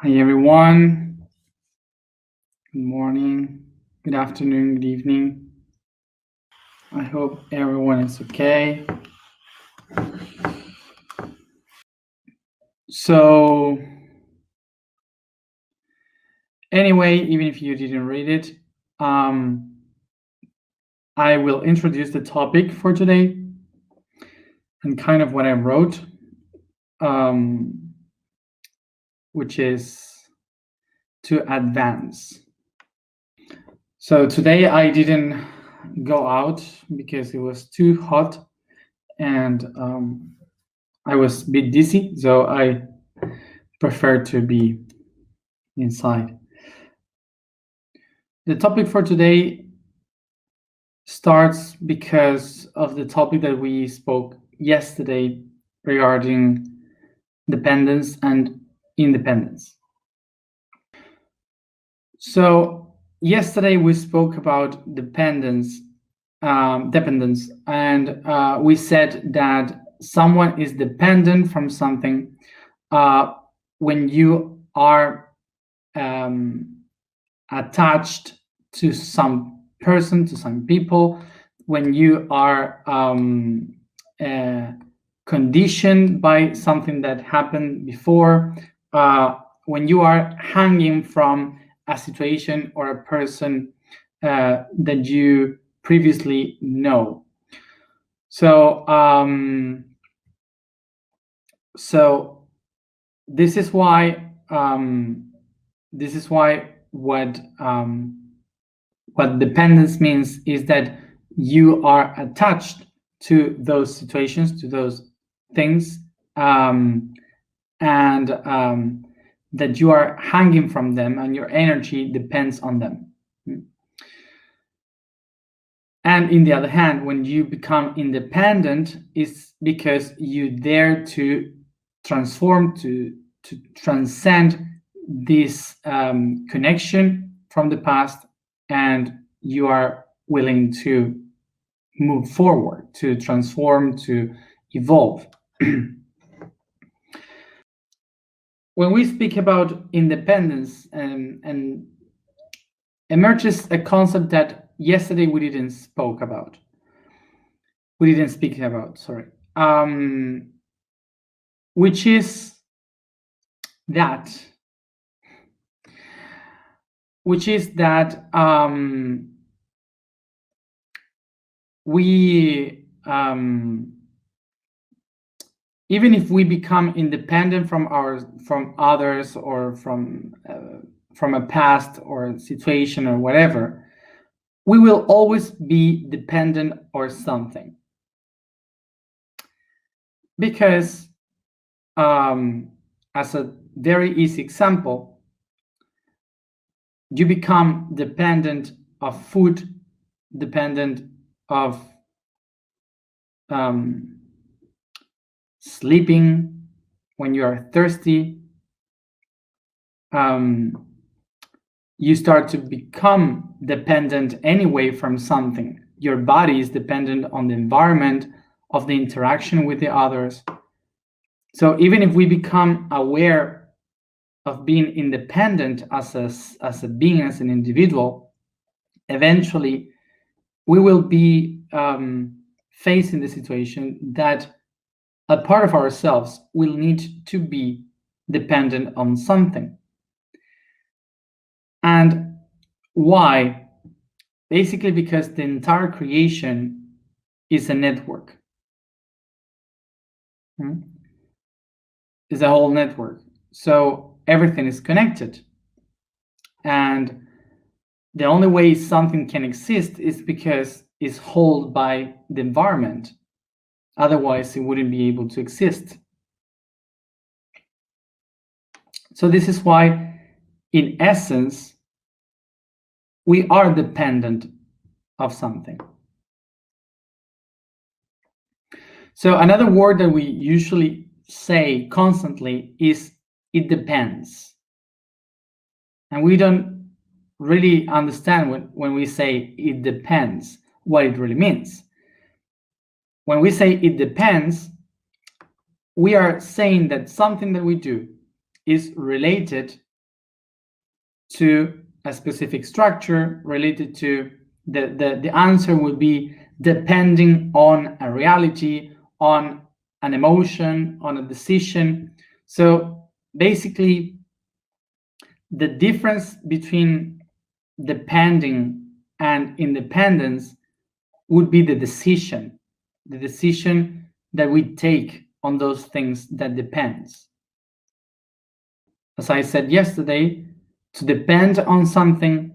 Hi everyone. Good morning, good afternoon, good evening. I hope everyone is okay. So, anyway, even if you didn't read it, I will introduce the topic for today and kind of what I wrote, which is to advance. So today I didn't go out because it was too hot and I was a bit dizzy, so I prefer to be inside. The topic for today starts because of the topic that we spoke yesterday regarding dependence and independence. So yesterday we spoke about dependence, and we said that someone is dependent from something when you are attached to some person, to some people, when you are conditioned by something that happened before, when you are hanging from a situation or a person that you previously know. So this is why what dependence means is that you are attached to those situations, to those things, and that you are hanging from them and your energy depends on them. And in the other hand, when you become independent, it's because you dare to transform, to transcend this connection from the past, and you are willing to move forward, to transform, to evolve. When we speak about independence, and emerges a concept that yesterday we didn't speak about, which is that we even if we become independent from others or from a past or situation or whatever, we will always be dependent or something. Because as a very easy example, you become dependent of food, dependent of sleeping when you are thirsty. You start to become dependent anyway from something. Your body is dependent on the environment, of the interaction with the others. So even if we become aware of being independent as a being, as an individual, eventually we will be facing the situation that a part of ourselves will need to be dependent on something. And why? Basically because the entire creation is a network. It's a whole network. So everything is connected. And the only way something can exist is because it's held by the environment. Otherwise, it wouldn't be able to exist. So this is why, in essence, we are dependent of something. So another word that we usually say constantly is it depends. And we don't really understand when we say it depends, what it really means. When we say it depends, we are saying that something that we do is related to a specific structure related to the answer would be depending on a reality, on an emotion, on a decision. So basically, the difference between depending and independence would be the decision that we take on those things that depends. As I said yesterday, to depend on something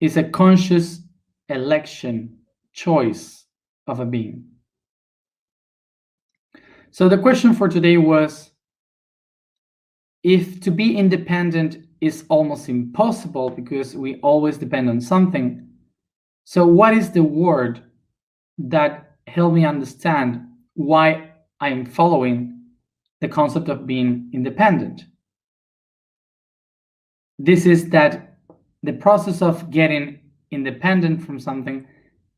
is a conscious election, choice of a being. So the question for today was, if to be independent is almost impossible because we always depend on something, so what is the word that helped me understand why I am following the concept of being independent? This is that the process of getting independent from something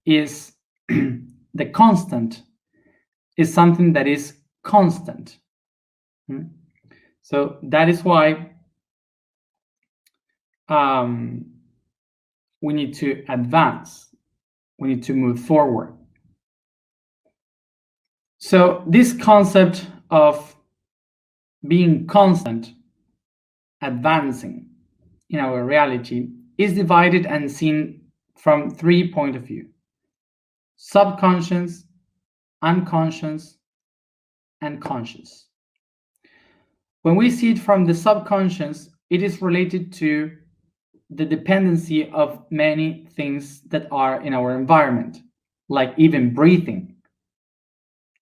is the constant, is something that is constant. So that is why we need to advance. We need to move forward. So this concept of being constant, advancing in our reality, is divided and seen from 3 points of view: subconscious, unconscious, and conscious. When we see it from the subconscious, it is related to the dependency of many things that are in our environment, like even breathing,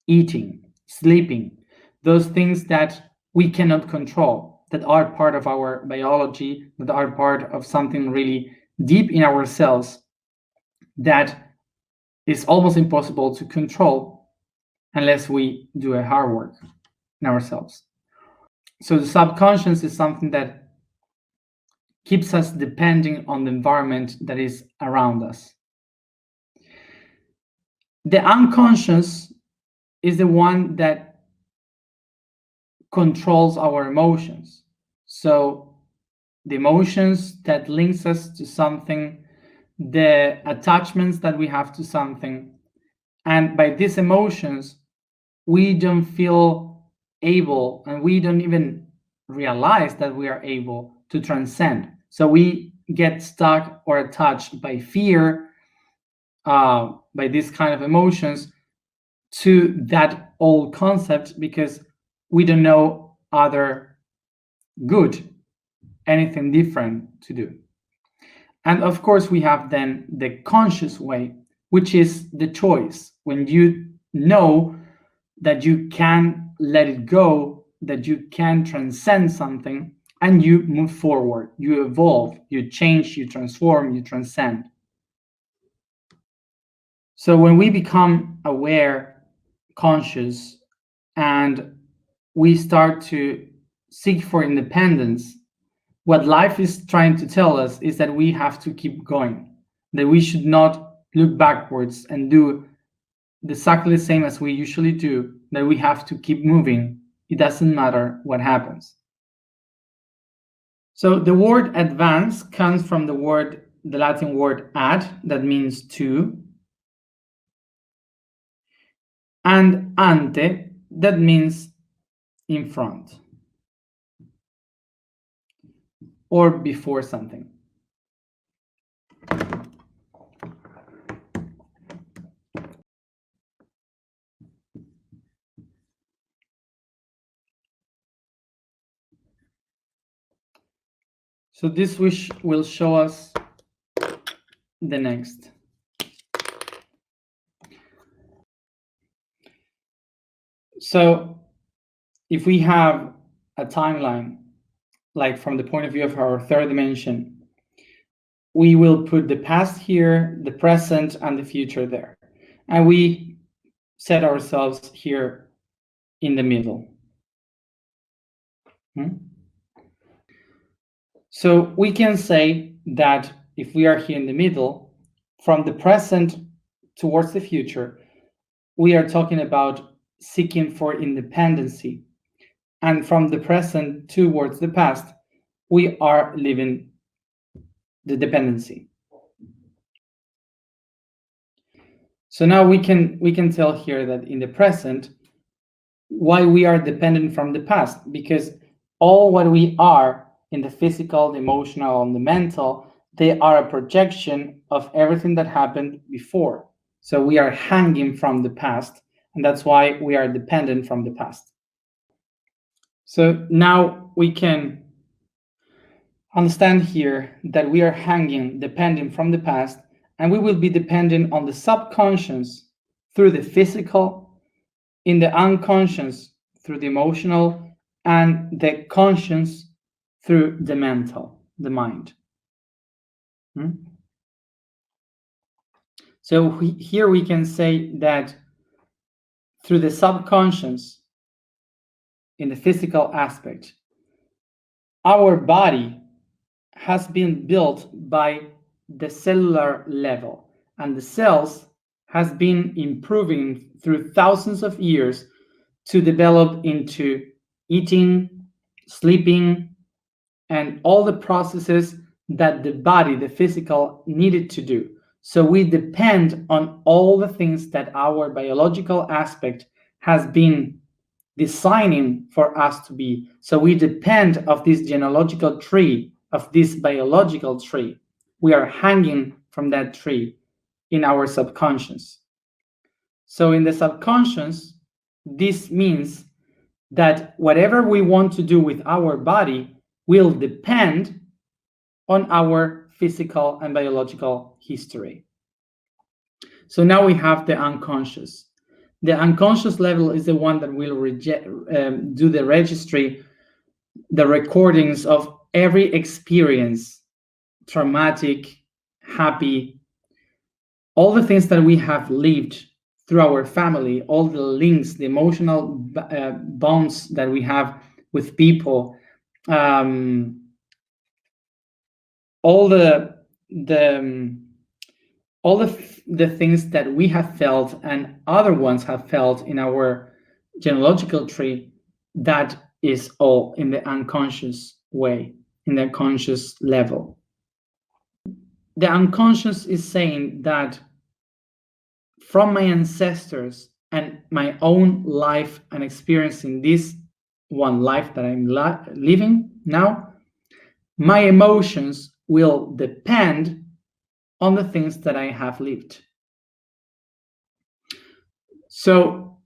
eating, sleeping, those things that we cannot control, that are part of our biology, that are part of something really deep in ourselves that is almost impossible to control unless we do a hard work in ourselves. So the subconscious is something that keeps us depending on the environment that is around us. The unconscious is the one that controls our emotions. So the emotions that links us to something, the attachments that we have to something, and by these emotions, we don't feel able, and we don't even realize that we are able to transcend. So we get stuck or attached by fear, by these kind of emotions, to that old concept because we don't know other good, anything different to do. And of course, we have then the conscious way, which is the choice, when you know that you can let it go, that you can transcend something, and you move forward, you evolve, you change, you transform, you transcend. So when we become aware, conscious, and we start to seek for independence, what life is trying to tell us is that we have to keep going, that we should not look backwards and do exactly the same as we usually do, that we have to keep moving. It doesn't matter what happens. So the word advance comes from the Latin word ad, that means to, and ante, that means in front or before something. So this wish will show us the next. So if we have a timeline, like from the point of view of our third dimension, we will put the past here, the present, and the future there. And we set ourselves here in the middle. So we can say that if we are here in the middle, from the present towards the future, we are talking about seeking for independency. And from the present towards the past, we are living the dependency. So now we can tell here that in the present, why we are dependent from the past, because all what we are in the physical, the emotional, and the mental, they are a projection of everything that happened before. So we are hanging from the past, and that's why we are dependent from the past. So now we can understand here that we are hanging, depending from the past, and we will be dependent on the subconscious through the physical, in the unconscious through the emotional, and the conscious through the mental, the mind. So here we can say that through the subconscious, in the physical aspect, our body has been built by the cellular level, and the cells has been improving through thousands of years to develop into eating, sleeping, and all the processes that the body, the physical, needed to do. So we depend on all the things that our biological aspect has been designing for us to be. So we depend of this genealogical tree, of this biological tree. We are hanging from that tree in our subconscious. So in the subconscious, this means that whatever we want to do with our body will depend on our physical and biological history. So now we have the unconscious. The unconscious level is the one that will do the registry, the recordings of every experience, traumatic, happy, all the things that we have lived through our family, all the links, the emotional bonds that we have with people, all the things that we have felt and other ones have felt in our genealogical tree, that is all in the unconscious way, in the conscious level. The unconscious is saying that from my ancestors and my own life and experience in this one life that I'm living now, my emotions will depend on the things that I have lived. So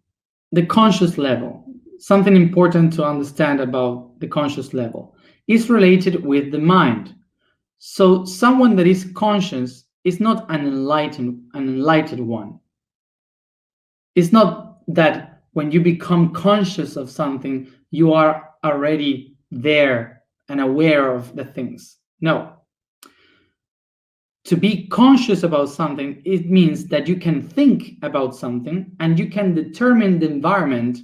the conscious level, something important to understand about the conscious level, is related with the mind. So someone that is conscious is not an enlightened one. It's not that when you become conscious of something, you are already there and aware of the things. No. To be conscious about something, it means that you can think about something and you can determine the environment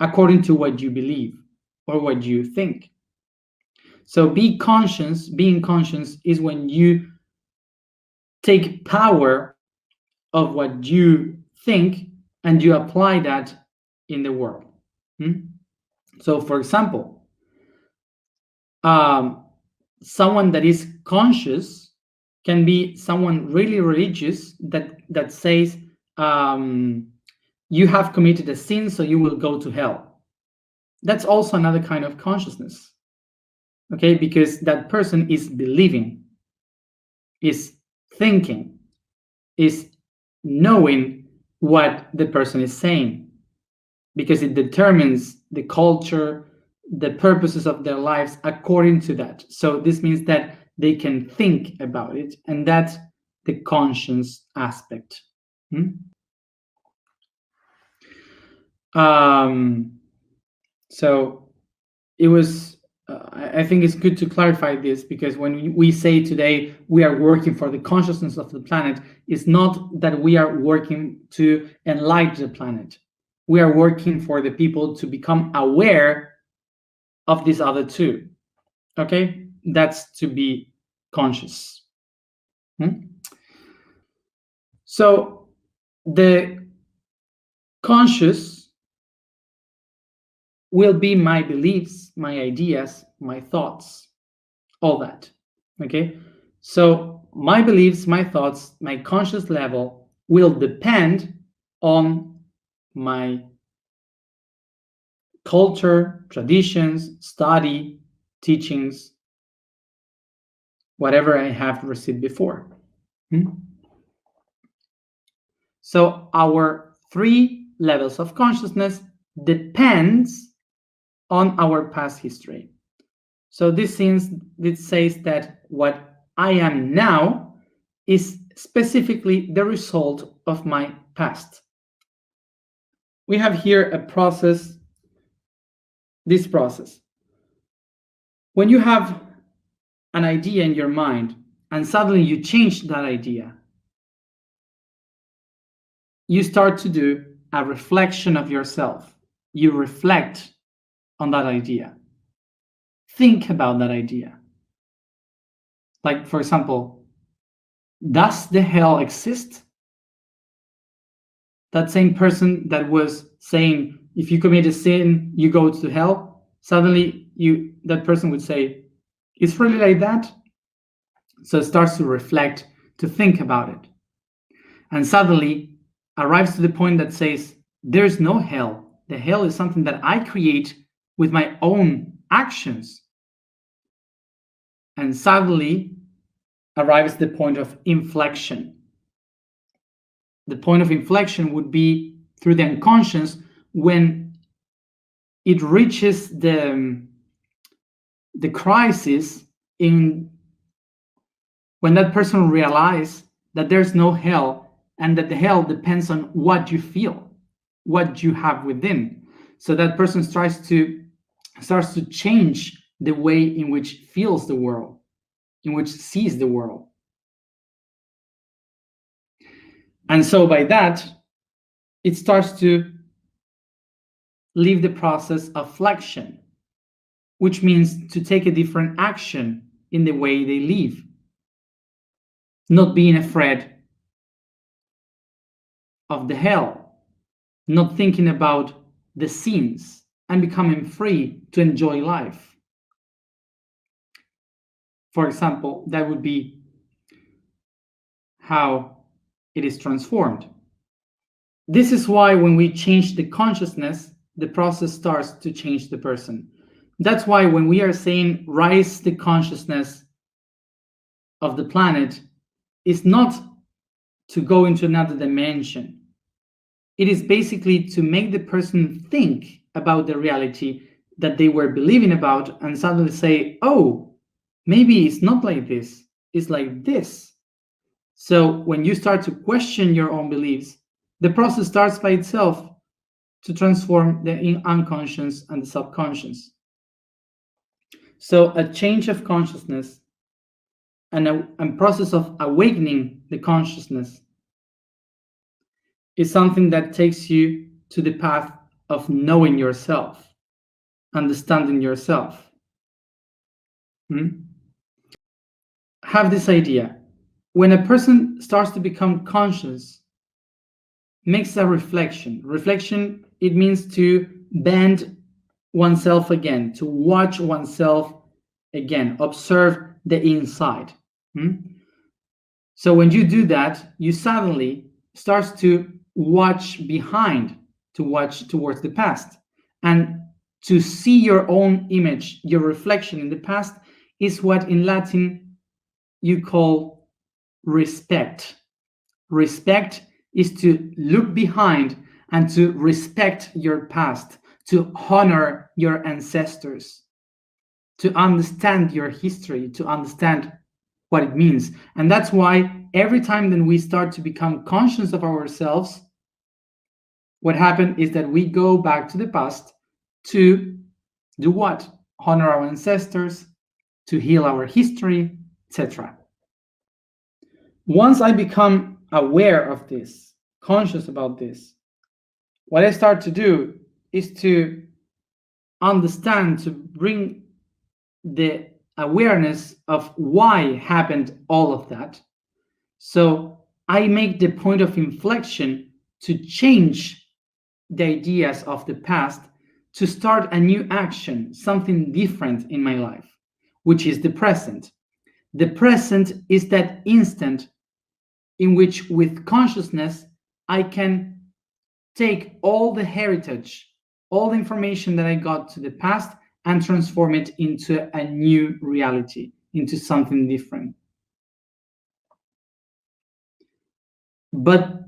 according to what you believe or what you think. So being conscious is when you take power of what you think and you apply that in the world. So for example, someone that is conscious can be someone really religious that says, you have committed a sin, so you will go to hell. That's also another kind of consciousness, okay? Because that person is believing, is thinking, is knowing what the person is saying, because it determines the culture, the purposes of their lives according to that. So this means that they can think about it, and that's the conscious aspect. So it was, I think it's good to clarify this, because when we say today we are working for the consciousness of the planet, it's not that we are working to enlighten the planet. We are working for the people to become aware of these other two. Okay, that's to be conscious. So the conscious will be my beliefs, my ideas, my thoughts, all that. Okay? So my beliefs, my thoughts, my conscious level will depend on my culture, traditions, study, teachings, whatever I have received before. So our 3 levels of consciousness depends on our past history. So this says that what I am now is specifically the result of my past. We have here a process, this process. When you have an idea in your mind and suddenly you change that idea, you start to do a reflection of yourself. You reflect on that idea. Think about that idea. Like, for example, does the hell exist? That same person that was saying, if you commit a sin, you go to hell, suddenly that person would say, it's really like that? So it starts to reflect, to think about it. And suddenly arrives to the point that says, there's no hell. The hell is something that I create with my own actions. And suddenly arrives the point of inflection. The point of inflection would be through the unconscious, when it reaches the crisis when that person realizes that there's no hell, and that the hell depends on what you feel, what you have within. So that person starts to change the way in which feels the world, in which sees the world. And so by that, it starts to live the process of flexion, which means to take a different action in the way they live, not being afraid of the hell, not thinking about the sins, and becoming free to enjoy life. For example, that would be how it is transformed. This is why when we change the consciousness, the process starts to change the person. That's why when we are saying rise the consciousness of the planet, it's not to go into another dimension. It is basically to make the person think about the reality that they were believing about and suddenly say, oh, maybe it's not like this, it's like this. So when you start to question your own beliefs, the process starts by itself to transform the unconscious and the subconscious. So a change of consciousness and a process of awakening the consciousness is something that takes you to the path of knowing yourself, understanding yourself. Have this idea. When a person starts to become conscious, makes a reflection. Reflection, it means to bend oneself again, to watch oneself again, observe the inside. So when you do that, you suddenly start to watch behind, to watch towards the past, and to see your own image, your reflection in the past is what in Latin you call respect. Respect is to look behind and to respect your past, to honor your ancestors, to understand your history, to understand what it means. And that's why every time that we start to become conscious of ourselves, what happened is that we go back to the past to do what? Honor our ancestors, to heal our history, etc. Once I become aware of this, conscious about this, what I start to do is to understand, to bring the awareness of why happened all of that. So I make the point of inflection to change the ideas of the past to start a new action, something different in my life, which is the present. The present is that instant in which, with consciousness, I can take all the heritage, all the information that I got to the past, and transform it into a new reality, into something different. But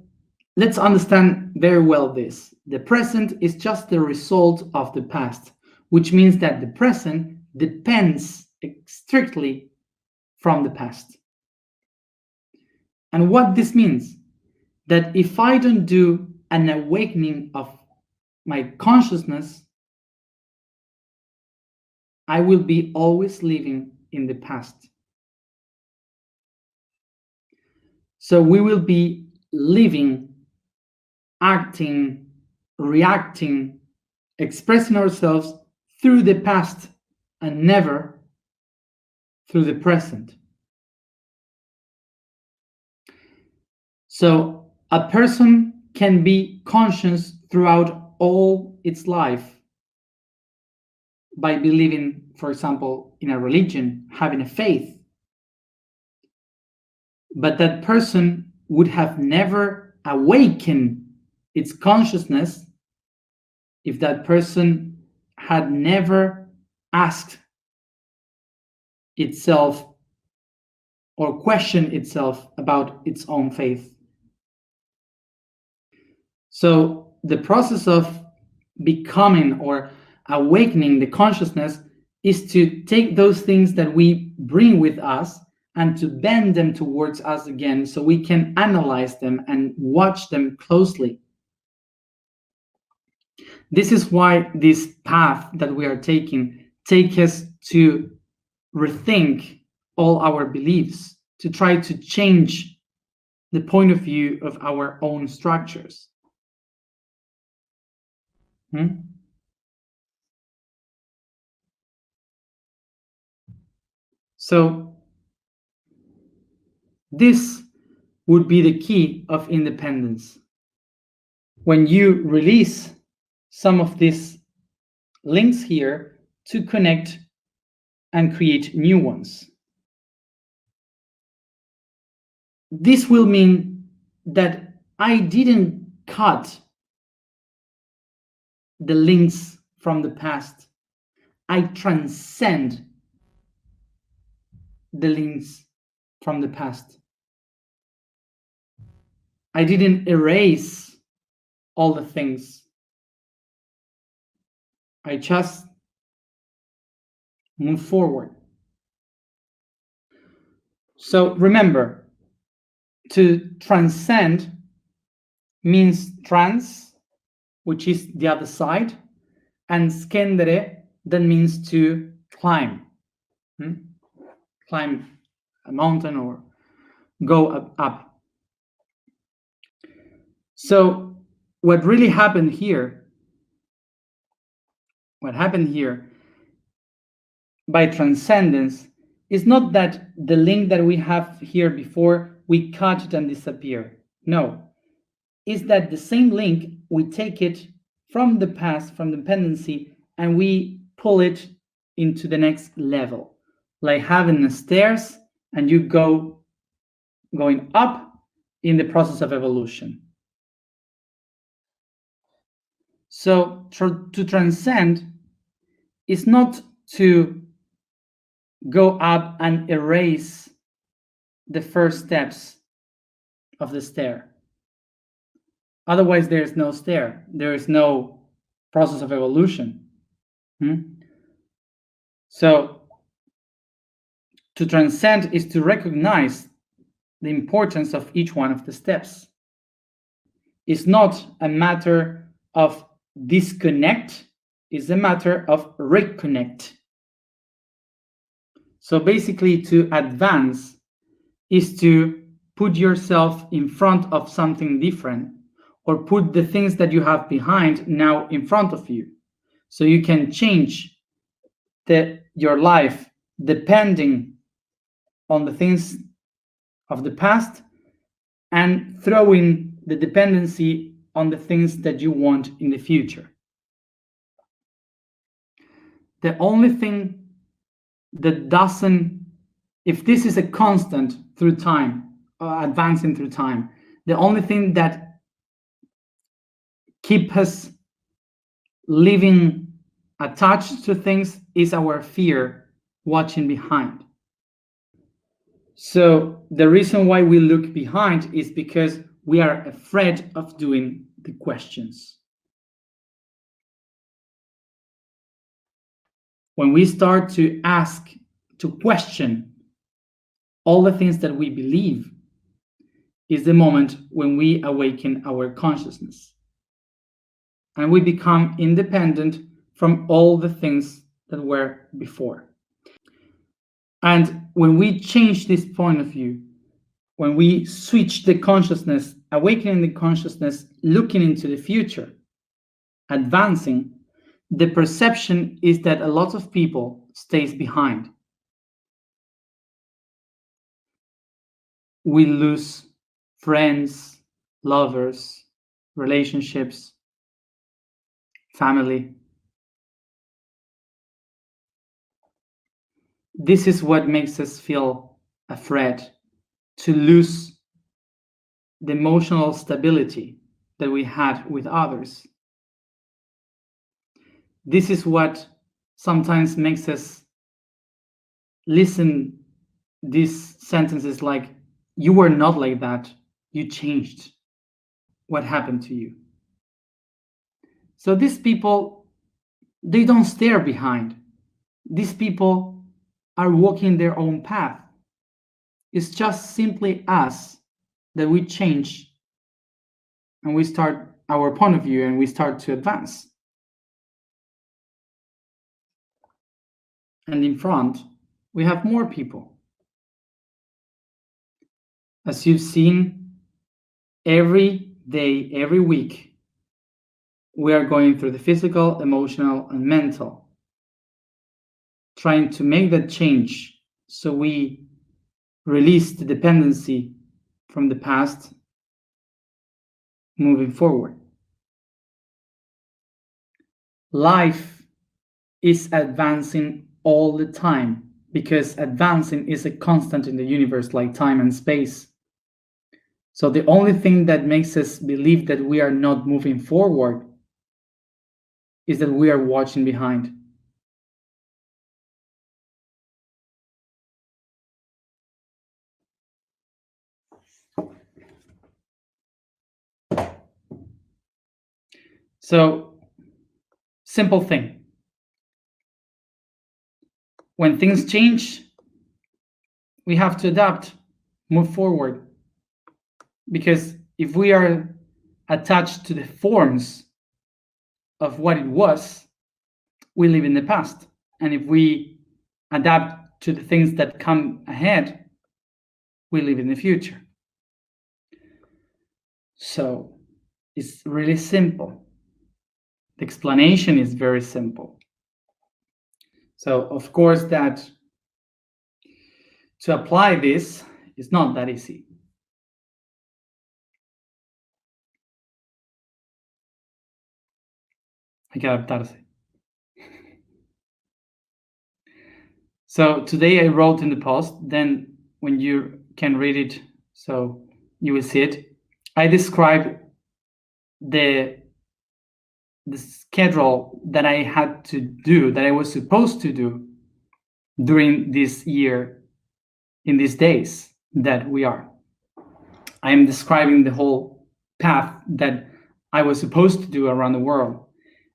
let's understand very well this. The present is just the result of the past, which means that the present depends strictly from the past. And what this means, that if I don't do an awakening of my consciousness, I will be always living in the past. So we will be living, acting, reacting, expressing ourselves through the past and never through the present. So a person can be conscious throughout all its life by believing, for example, in a religion, having a faith. But that person would have never awakened its consciousness if that person had never asked itself or questioned itself about its own faith. So the process of becoming or awakening the consciousness is to take those things that we bring with us and to bend them towards us again so we can analyze them and watch them closely. This is why this path that we are taking takes us to rethink all our beliefs, to try to change the point of view of our own structures. So this would be the key of independence. When you release some of these links here to connect and create new ones. This will mean that I didn't cut the links from the past. I transcend the links from the past. I didn't erase all the things. I just move forward. So remember, to transcend means trans, which is the other side, and scendere, that means to climb. Climb a mountain or go up. So what really happened here, by transcendence is not that the link that we have here before, we cut it and disappear. No, is that the same link, we take it from the past, from dependency, and we pull it into the next level, like having the stairs and you going up in the process of evolution. So to transcend is not to go up and erase the first steps of the stair. Otherwise, there is no stair. There is no process of evolution. So to transcend is to recognize the importance of each one of the steps. It's not a matter of disconnect, it's a matter of reconnect. So basically, to advance is to put yourself in front of something different, or put the things that you have behind now in front of you, so you can change your life depending on the things of the past and throwing the dependency on the things that you want in the future. The only thing that doesn't, if this is a constant through time, advancing through time, the only thing that keep us living attached to things is our fear watching behind. So the reason why we look behind is because we are afraid of doing the questions. When we start to ask, to question all the things that we believe, is the moment when we awaken our consciousness. And we become independent from all the things that were before. And when we change this point of view, when we switch the consciousness, awakening the consciousness, looking into the future, advancing, the perception is that a lot of people stays behind. We lose friends, lovers, relationships, family. This is what makes us feel afraid, to lose the emotional stability that we had with others. This is what sometimes makes us listen these sentences like, you were not like that, you changed. What happened to you? So these people, they don't stare behind. These people are walking their own path. It's just simply us that we change and we start our point of view and we start to advance. And in front, we have more people. As you've seen, every day, every week, we are going through the physical, emotional, and mental, trying to make that change so we release the dependency from the past, moving forward. Life is advancing all the time because advancing is a constant in the universe, like time and space. So the only thing that makes us believe that we are not moving forward is that we are watching behind. So, simple thing. When things change, we have to adapt, move forward. Because if we are attached to the forms of what it was, we live in the past. And if we adapt to the things that come ahead, we live in the future. So it's really simple. The explanation is very simple. So of course that to apply this is not that easy. Hay que adaptarse. So today I wrote in the post, then when you can read it, so you will see it, I describe the schedule that I had to do, that I was supposed to do during this year, in these days that we are. I am describing the whole path that I was supposed to do around the world.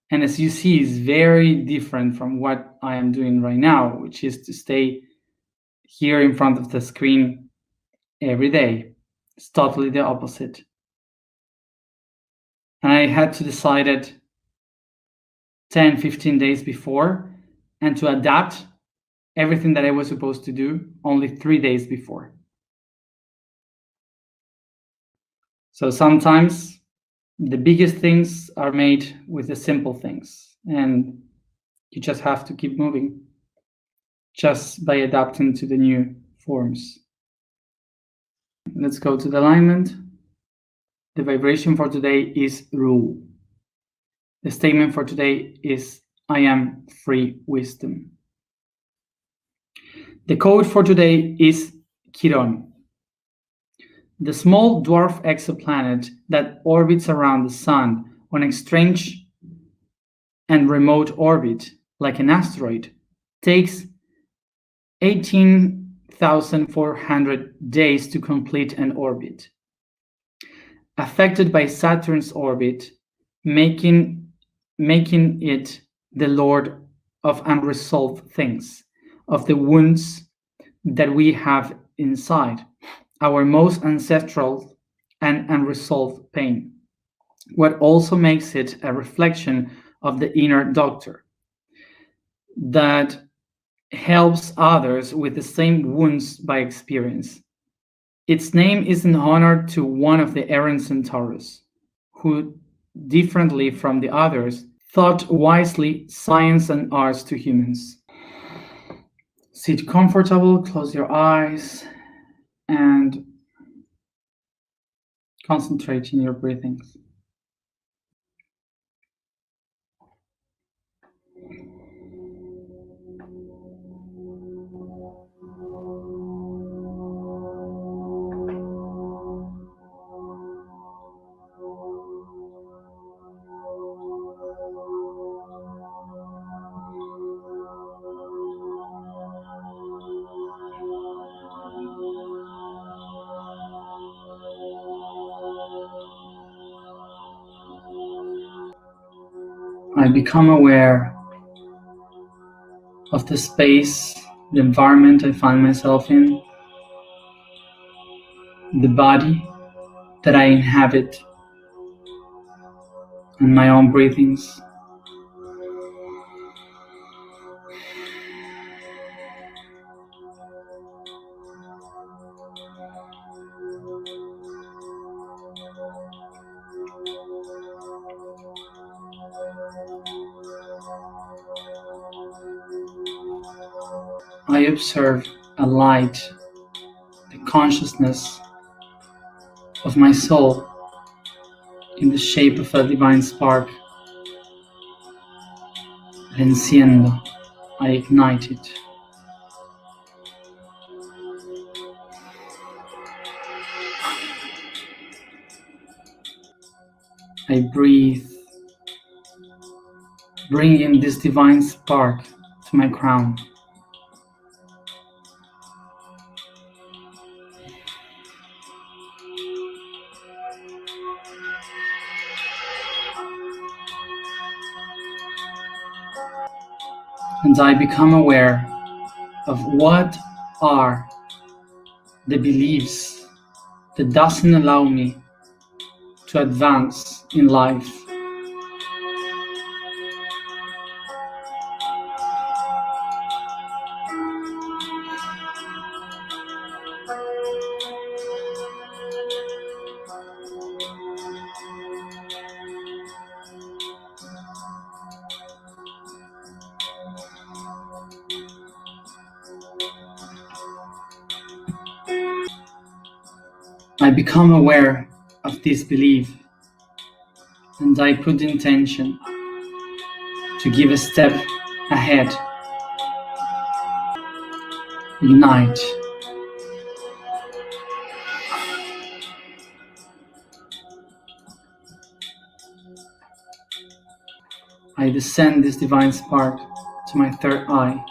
And as you see, it's very different from what I am doing right now, which is to stay here in front of the screen every day. It's totally the opposite. And I had to decide it 10, 15 days before, and to adapt everything that I was supposed to do only 3 days before. So sometimes the biggest things are made with the simple things, and you just have to keep moving just by adapting to the new forms. Let's go to the alignment. The vibration for today is rule. The statement for today is I am free wisdom. The code for today is Chiron, the small dwarf exoplanet that orbits around the Sun on a strange and remote orbit, like an asteroid, takes 18,400 days to complete an orbit. Affected by Saturn's orbit, making it the lord of unresolved things, of the wounds that we have inside, our most ancestral and unresolved pain. What also makes it a reflection of the inner doctor that helps others with the same wounds by experience. Its name is in honor to one of the errant centaurs, who, differently from the others, taught wisely science and arts to humans. Sit comfortable, close your eyes, and concentrate in your breathings. I become aware of the space, the environment I find myself in, the body that I inhabit, and my own breathings. I observe a light, the consciousness of my soul in the shape of a divine spark. La enciendo, I ignite it. I breathe, bringing this divine spark to my crown. And I become aware of what are the beliefs that doesn't allow me to advance in life. I become aware of this belief, and I put the intention to give a step ahead. Ignite. I descend this divine spark to my third eye.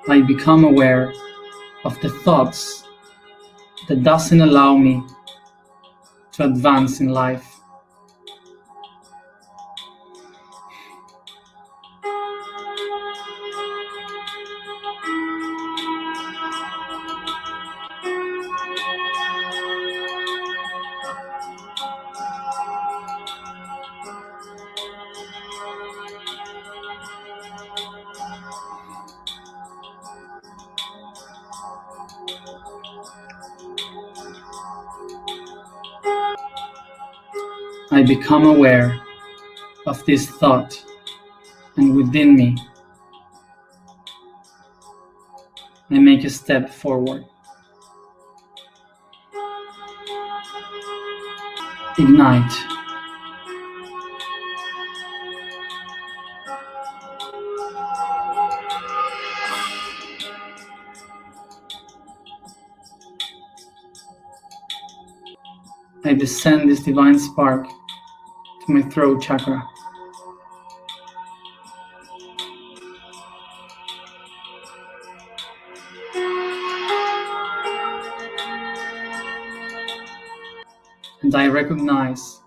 I become aware of the thoughts that doesn't allow me to advance in life. I become aware of this thought, and within me, I make a step forward. Ignite. I descend this divine spark to my throat chakra. And I recognize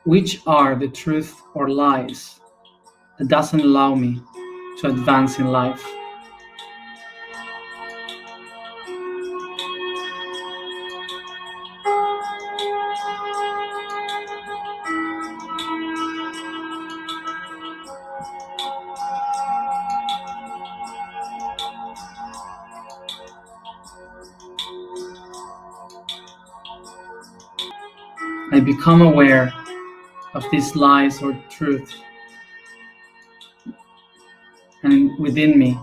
which are the truth or lies that doesn't allow me to advance in life. I become aware of these lies or truth, and within me,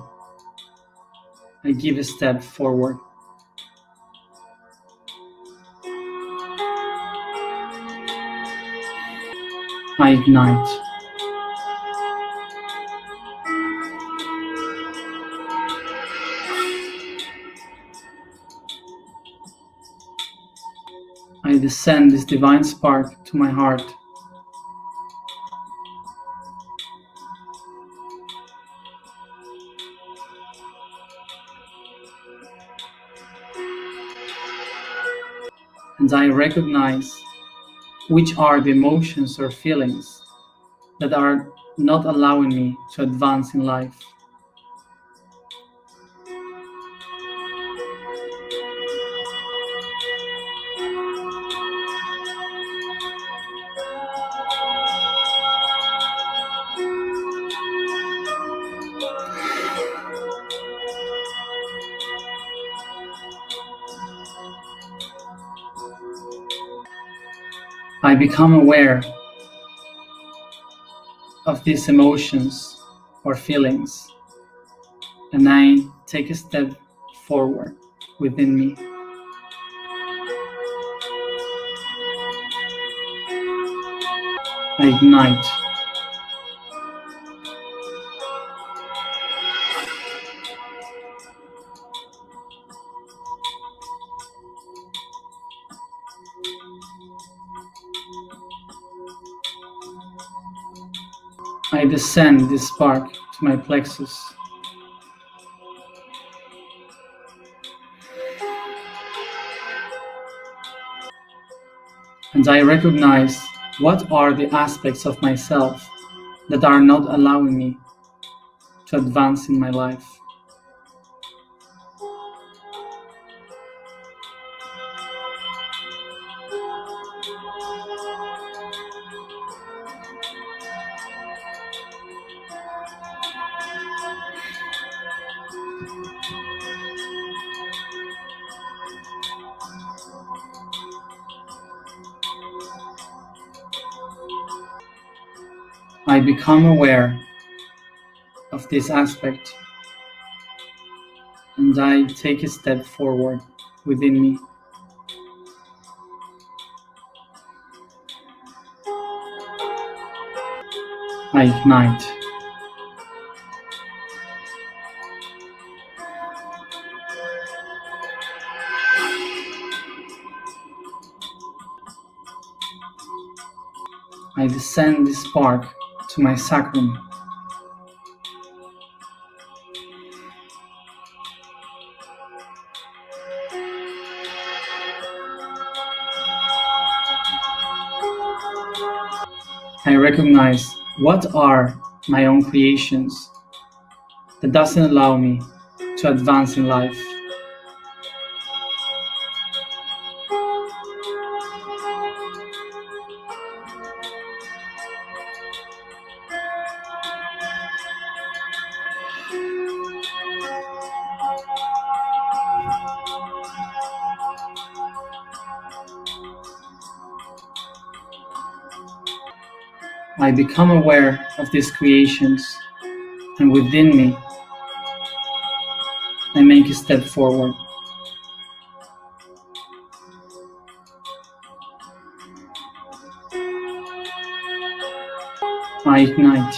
I give a step forward. I ignite. I descend this divine spark to my heart. And I recognize which are the emotions or feelings that are not allowing me to advance in life. I become aware of these emotions or feelings, and I take a step forward within me. I ignite. I descend this spark to my plexus. And I recognize what are the aspects of myself that are not allowing me to advance in my life. I become aware of this aspect, and I take a step forward within me. I ignite. I descend this spark to my sacrum. I recognize what are my own creations that doesn't allow me to advance in life. I become aware of these creations, and within me, I make a step forward. I ignite.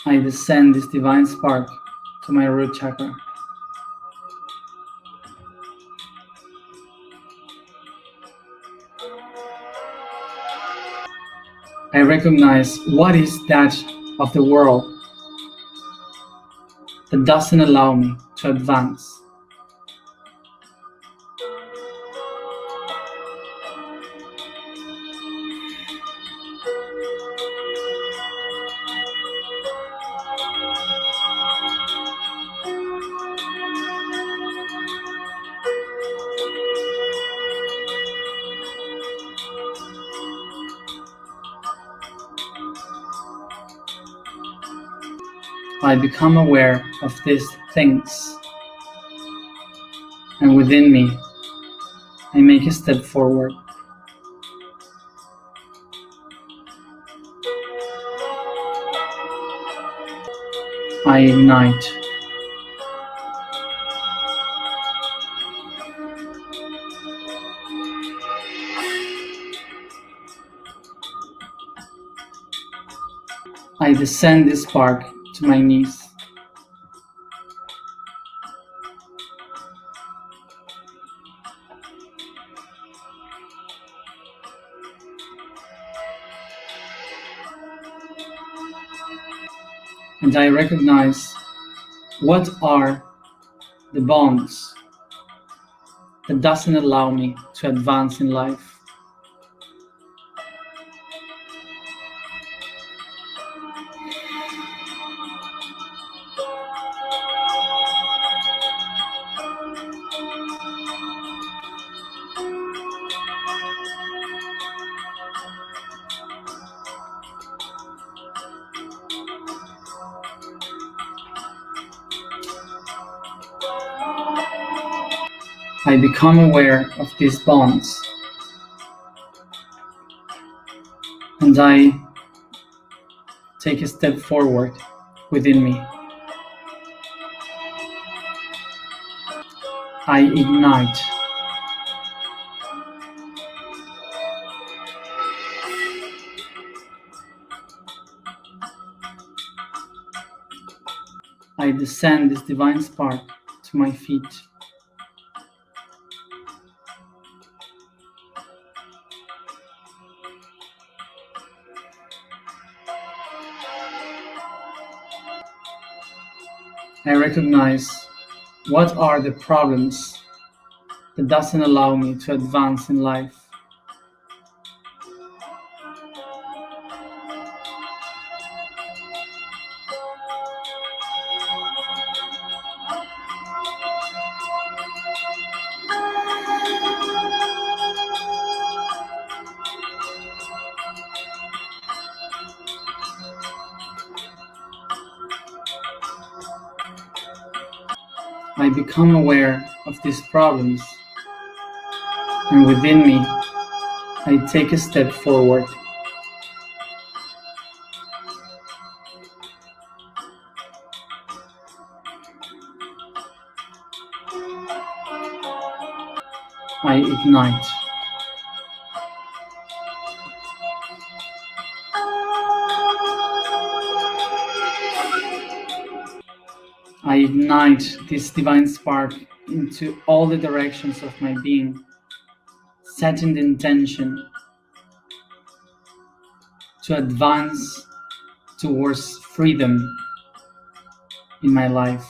I descend this divine spark to my root chakra. I recognize what is that of the world that doesn't allow me to advance. I become aware of these things, and within me, I make a step forward. I ignite. I descend this spark to my knees. And I recognize what are the bonds that doesn't allow me to advance in life. I become aware of these bonds, and I take a step forward within me. I ignite. I descend this divine spark to my feet. I recognize what are the problems that doesn't allow me to advance in life. I become aware of these problems, and within me, I take a step forward. I ignite. I ignite this divine spark into all the directions of my being, setting the intention to advance towards freedom in my life.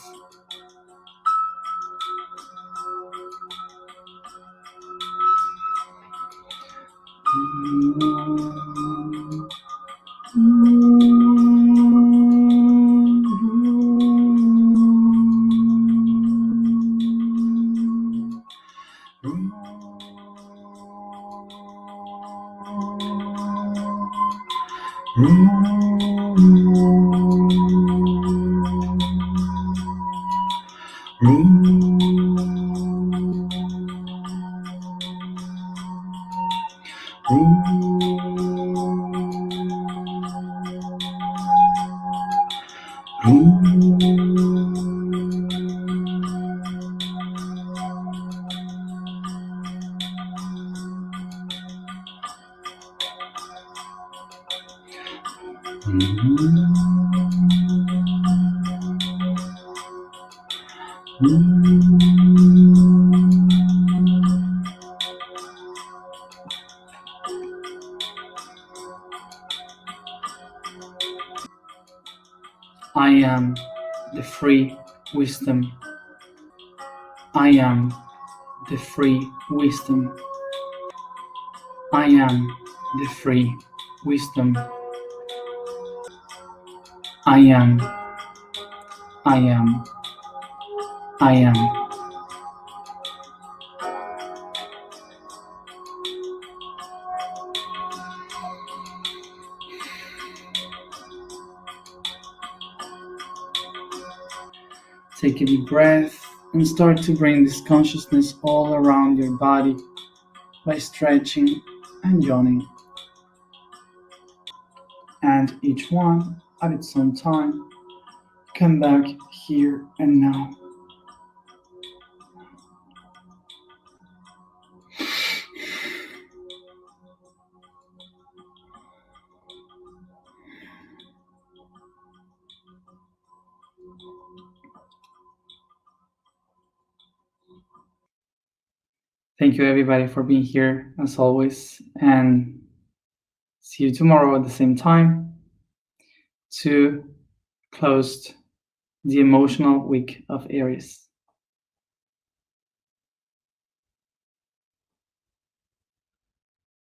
I am the free wisdom. I am the free wisdom. I am the free wisdom. I am. I am. I am. Take a deep breath and start to bring this consciousness all around your body by stretching and yawning. And each one at its own time, come back here and now. Thank you everybody for being here as always, and see you tomorrow at the same time to close the emotional week of Aries.